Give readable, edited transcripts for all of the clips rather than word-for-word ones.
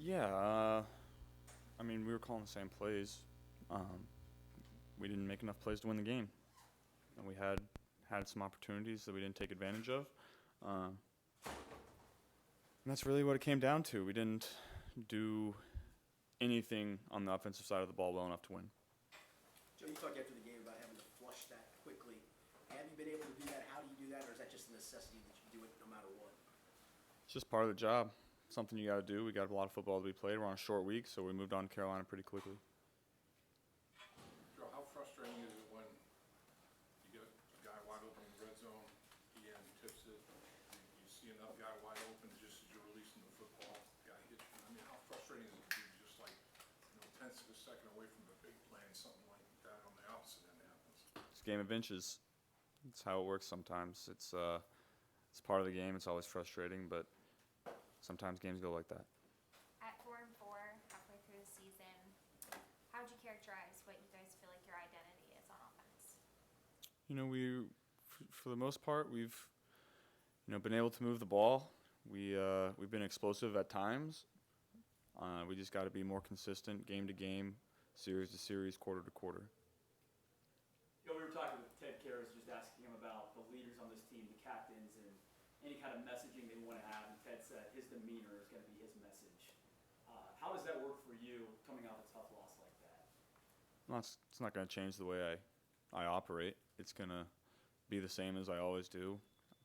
Yeah, I mean, we were calling the same plays. Um, we didn't make enough plays to win the game, and we had some opportunities that we didn't take advantage of. Uh, and that's really what it came down to. We didn't do anything on the offensive side of the ball well enough to win. Joe, you talked after the game about having to flush that quickly. Have you been able to do that? How do you do that, or is that just a necessity that you do it no matter what? It's just part of the job. Something you got to do. We got a lot of football to be played. We're on a short week, so we moved on to Carolina pretty quickly. Joe, how frustrating is it when you get a guy wide open in the red zone, he tips it, you see another guy wide open just as you're releasing the football, the guy hits you? I mean, how frustrating is it to be just like, tenths of a second away from the big play and something like that on the opposite end happens? It's a game of inches. It's how it works sometimes. It's part of the game. It's always frustrating, but sometimes games go like that. At 4-4, halfway through the season, how would you characterize what you guys feel like your identity is on offense? For the most part, we've been able to move the ball. We've been explosive at times. We just got to be more consistent, game to game, series to series, quarter to quarter. We were talking with Ted Karras, just asking him about the leaders on this team, the captains, and any kind of messaging they want to have. And Ted said his demeanor is going to be his message. How does that work for you coming off a tough loss like that? Well, it's not going to change the way I operate. It's going to be the same as I always do.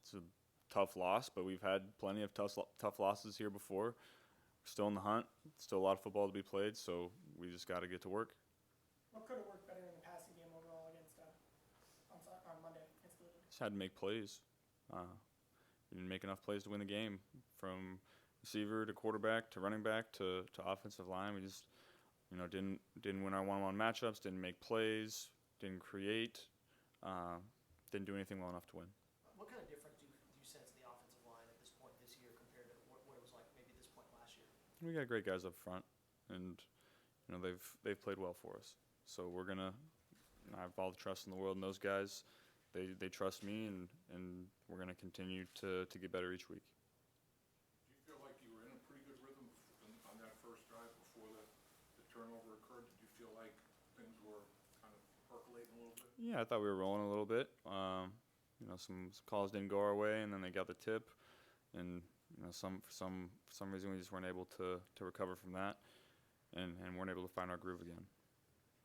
It's a tough loss, but we've had plenty of tough losses here before. We're still in the hunt. Still a lot of football to be played, so we just got to get to work. What could have worked better in the passing game overall against on Monday against the Legion? Just had to make plays. We didn't make enough plays to win the game. From receiver to quarterback to running back to offensive line, we just didn't win our one-on-one matchups. Didn't make plays. Didn't create. Didn't do anything well enough to win. What kind of difference do you sense in the offensive line at this point this year compared to what it was like maybe this point last year? We got great guys up front, and they've played well for us. So we're gonna. I have all the trust in the world in those guys. They trust me, and we're gonna continue to get better each week. Do you feel like you were in a pretty good rhythm on that first drive before the turnover occurred? Did you feel like things were kind of percolating a little bit? Yeah, I thought we were rolling a little bit. Some calls didn't go our way, and then they got the tip, and for some reason we just weren't able to recover from that, and weren't able to find our groove again.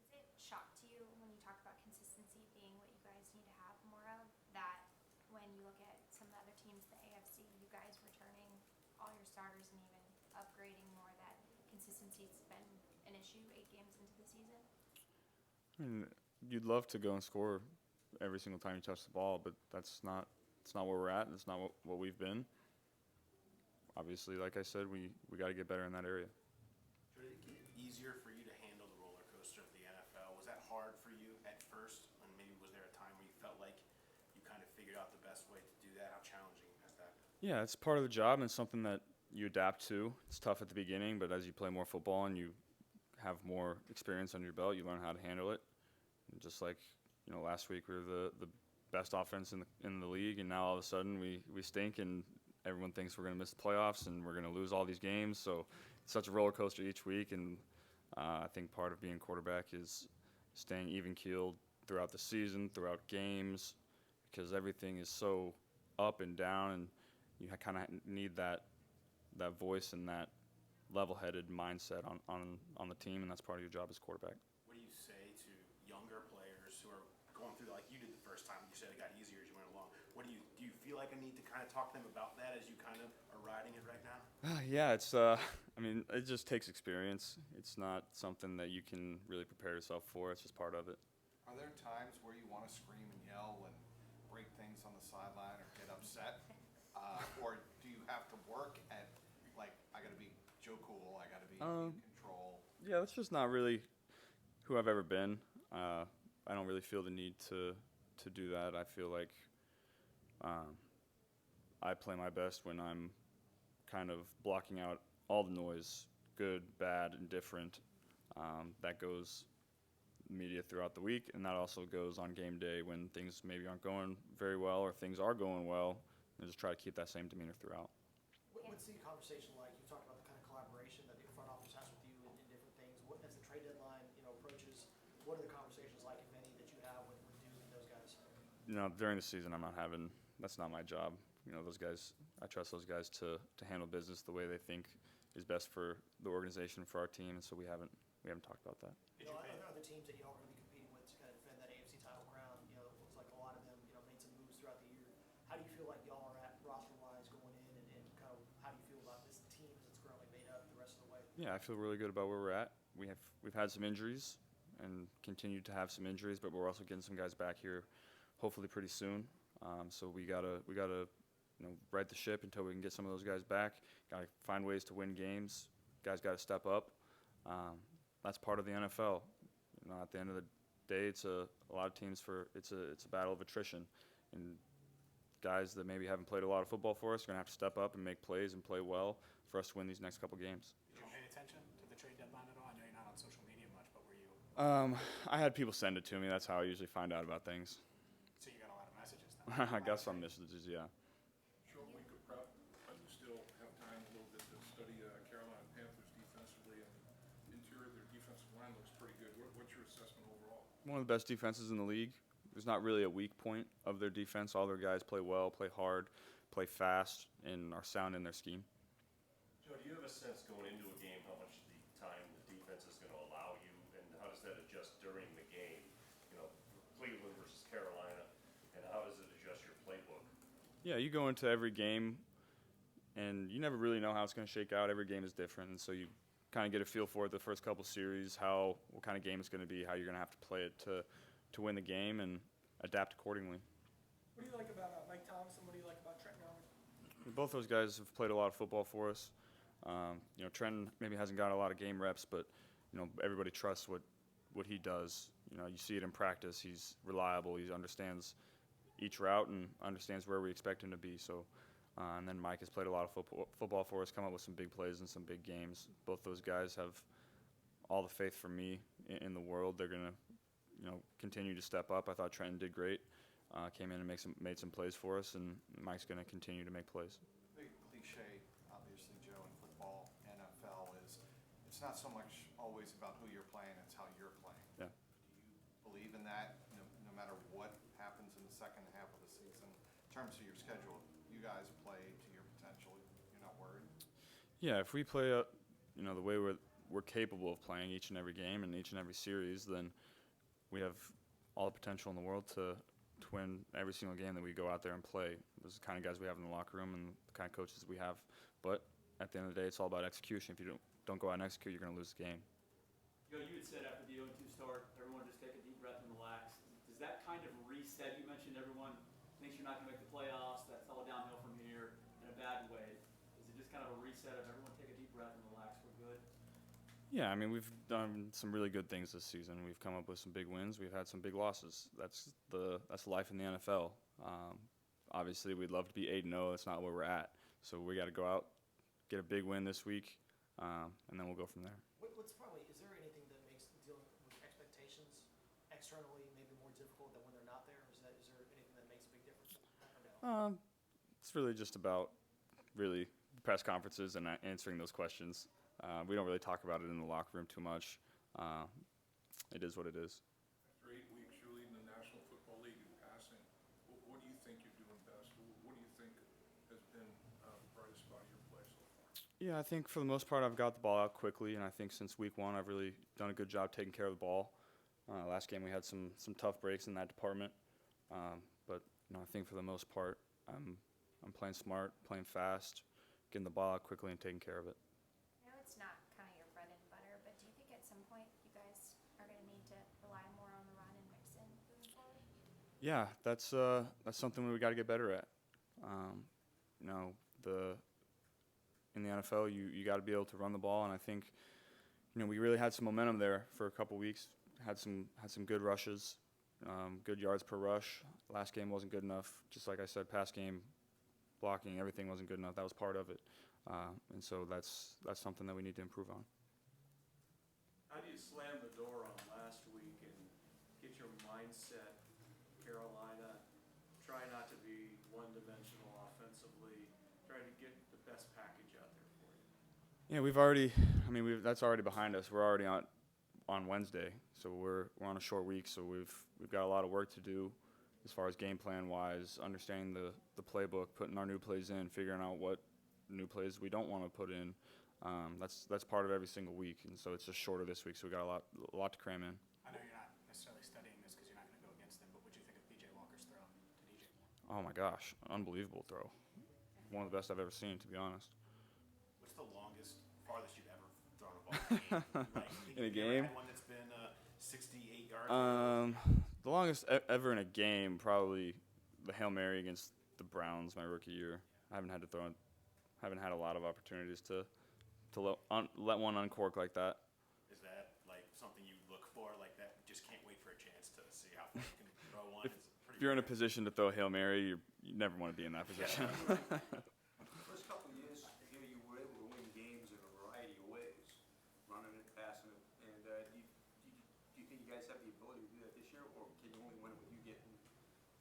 Is it shock to you when you talk about consistency being what you guys need to have more of, that when you look at some of the other teams in the AFC, you guys returning all your starters and even upgrading more, that consistency's been an issue 8 games into the season? I mean, you'd love to go and score every single time you touch the ball, but it's not where we're at. It's not what we've been. Obviously, like I said, we got to get better in that area. Did it get easier for you to handle the roller coaster of the NFL? Was that hard for you at first? And maybe was there a time where you felt like you kind of figured out the best way to do that? How challenging has that been? Yeah, it's part of the job and something that you adapt to. It's tough at the beginning, but as you play more football and you have more experience under your belt, you learn how to handle it. And just like last week we were the best offense in the league, and now all of a sudden we stink, and everyone thinks we're going to miss the playoffs and we're going to lose all these games. So it's such a roller coaster each week, and I think part of being quarterback is staying even-keeled throughout the season, throughout games, because everything is so up and down, and you kind of need that voice and that level-headed mindset on the team, and that's part of your job as quarterback. What do you say to younger players who are going through like you did the first time? You said it got easier as you went along. Do you feel like I need to kind of talk to them about that as you kind of are riding it right now? Yeah, it's. It just takes experience. It's not something that you can really prepare yourself for. It's just part of it. Are there times where you want to scream and yell and break things on the sideline or get upset? Or do you have to work at, like, I got to be Joe Cool, I got to be in control? Yeah, that's just not really who I've ever been. I don't really feel the need to do that. I feel like I play my best when I'm kind of blocking out all the noise, good, bad, indifferent. That goes media throughout the week, and that also goes on game day when things maybe aren't going very well or things are going well, and just try to keep that same demeanor throughout. What's the conversation like? You talked about the kind of collaboration that the front during the season, that's not my job. Those guys, I trust those guys to handle business the way they think is best for the organization, for our team, and so we haven't talked about that. Other teams that y'all are going to be competing with to kind of defend that AFC title crown, it looks like a lot of them, made some moves throughout the year. How do you feel like y'all are at roster-wise going in, and kind of how do you feel about this team as it's currently made up the rest of the way? Yeah, I feel really good about where we're at. We've had some injuries and continue to have some injuries, but we're also getting some guys back here, hopefully pretty soon. So we gotta right the ship until we can get some of those guys back. Gotta find ways to win games. Guys gotta step up. That's part of the NFL. At the end of the day, it's a lot of teams it's a battle of attrition, and guys that maybe haven't played a lot of football for us are gonna have to step up and make plays and play well for us to win these next couple games. Did you pay attention to the trade deadline at all? I know you're not on social media much, but were you? I had people send it to me. That's how I usually find out about things. So you got a lot of messages then. I got some messages, yeah. Short week of prep, but you still have time a little bit to study Carolina Panthers defensively, and the interior of their defensive line looks pretty good. What's your assessment overall? One of the best defenses in the league. There's not really a weak point of their defense. All their guys play well, play hard, play fast, and are sound in their scheme. Joe, do you have a sense going into a game how much the time the defense is going to allow you, and how does that adjust during the game? Cleveland versus Carolina, and how does it adjust your playbook? Yeah, you go into every game, and you never really know how it's going to shake out. Every game is different, and so you kind of get a feel for it the first couple series, what kind of game it's going to be, how you're going to have to play it to win the game, and adapt accordingly. What do you like about Mike Thompson? What do you like about Trent Norman? Both those guys have played a lot of football for us. Trent maybe hasn't got a lot of game reps, but everybody trusts what he does. You see it in practice. He's reliable. He understands each route and understands where we expect him to be. So, and then Mike has played a lot of football for us, come up with some big plays in some big games. Both those guys have all the faith from me in the world. They're gonna, continue to step up. I thought Trenton did great. Came in and made some plays for us, and Mike's gonna continue to make plays. The cliche, obviously, Joe, in football, NFL, is it's not so much always about who you're playing, it's how you're playing. Yeah. Do you believe in that, no matter what happens in the second half of the season? In terms of your schedule, you guys play to your potential, you're not worried? Yeah, if we play, the way we're capable of playing each and every game and each and every series, then we have all the potential in the world to win every single game that we go out there and play. Those are the kind of guys we have in the locker room and the kind of coaches we have. But at the end of the day, it's all about execution. If you don't go out and execute, you're going to lose the game. You had said after the 0-2 start, everyone just take a deep breath and relax. Does that kind of reset? You mentioned everyone thinks you're not going to make the playoffs. That's all downhill from here in a bad way. Is it just kind of a reset of everyone take a deep breath and relax? We're good. Yeah, I mean, we've done some really good things this season. We've come up with some big wins. We've had some big losses. That's life in the NFL. Obviously, we'd love to be 8-0. That's not where we're at. So we got to go out, get a big win this week, and then we'll go from there. Is there anything that makes dealing with expectations externally maybe more difficult than when they're not there? Is there anything that makes a big difference? Or no? It's really just about press conferences and answering those questions. We don't really talk about it in the locker room too much. It is what it is. After 8 weeks, you're leading the National Football League in passing. What do you think you're doing best? What do you think has been the brightest spot of your play so far? Yeah, I think for the most part I've got the ball out quickly, and I think since week 1 I've really done a good job taking care of the ball. Last game we had some tough breaks in that department, but I think for the most part I'm playing smart, playing fast, getting the ball out quickly and taking care of it. I know it's not kind of your bread and butter, but do you think at some point you guys are going to need to rely more on the run and mix in moving forward? Yeah, that's something we got to get better at. In the NFL, you got to be able to run the ball, and I think we really had some momentum there for a couple weeks. Had some good rushes, good yards per rush. Last game wasn't good enough. Just like I said, pass game, blocking, everything wasn't good enough. That was part of it, and so that's something that we need to improve on. How do you slam the door on last week and get your mindset, Carolina, try not to be one-dimensional offensively, try to get the best package out there for you? Yeah, that's already behind us. We're already on Wednesday, so we're on a short week, so we've got a lot of work to do as far as game plan wise, understanding the playbook, putting our new plays in, figuring out what new plays we don't want to put in. That's part of every single week, and so it's just shorter this week, so we got a lot to cram in. I know you're not necessarily studying this because you're not going to go against them, but what do you think of PJ Walker's throw to DJ? Oh my gosh, unbelievable throw. One of the best I've ever seen, to be honest. What's the longest, farthest you've ever thrown a ball in a game? Like, In a you ever game? had one that's been 68 yards? The longest ever in a game, probably the Hail Mary against the Browns my rookie year. I haven't had a lot of opportunities to let one uncork like that. Is that like something you look for, like that? Just can't wait for a chance to see how far you can throw one. If you're in a position to throw Hail Mary, you never want to be in that position. The first couple of years here, you were able to win games in a variety of ways, running it, passing it. And do you think you guys have the ability to do that this year, or can you only win it with you getting,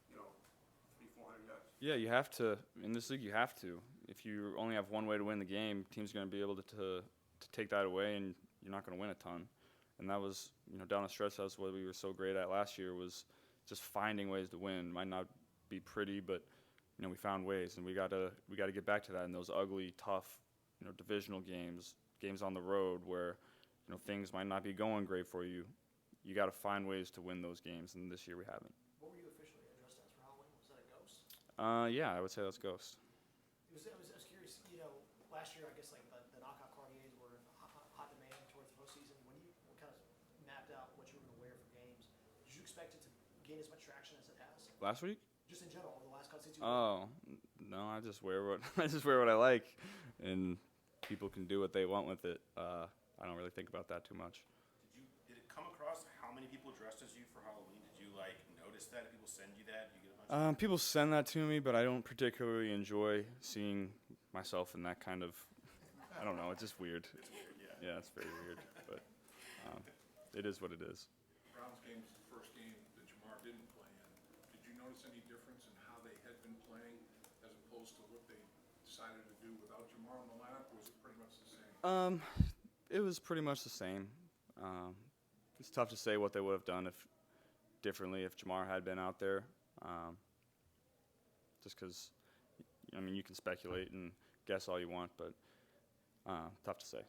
300-400 yards? Yeah, you have to. In this league, you have to. If you only have one way to win the game, team's going to be able to take that away, and you're not going to win a ton. And that was, down the stretch, that's what we were so great at last year, was just finding ways to win. Might not be pretty, but we found ways, and we got to get back to that in those ugly, tough, divisional games on the road where things might not be going great for you. You got to find ways to win those games, and this year we haven't. What were you officially dressed as for Halloween? Was that a ghost? Yeah, I would say that's Ghost. I was curious, last year, I guess, like, the knockout Cartiers were in hot demand towards the postseason. When you kind of mapped out what you were going to wear for games, did you expect it to gain as much traction as it has? Last week? Just in general, over the last couple of seasons? Oh, no, I just wear what I like, and people can do what they want with it. I don't really think about that too much. Did it come across how many people dressed as you for Halloween? Did you notice that? Did people send you that? Did you get a bunch? People send that to me, but I don't particularly enjoy seeing myself in that kind of. I don't know. It's just weird. It's weird, yeah. Yeah, it's very weird, but it is what it is. Browns game was the first game that Jamar didn't play in. Did you notice any difference in how they had been playing as opposed to what they decided to do without Jamar in the lineup, or was it pretty much the same? It was pretty much the same. It's tough to say what they would have done differently if Jamar had been out there. Just because, you can speculate and guess all you want, but tough to say.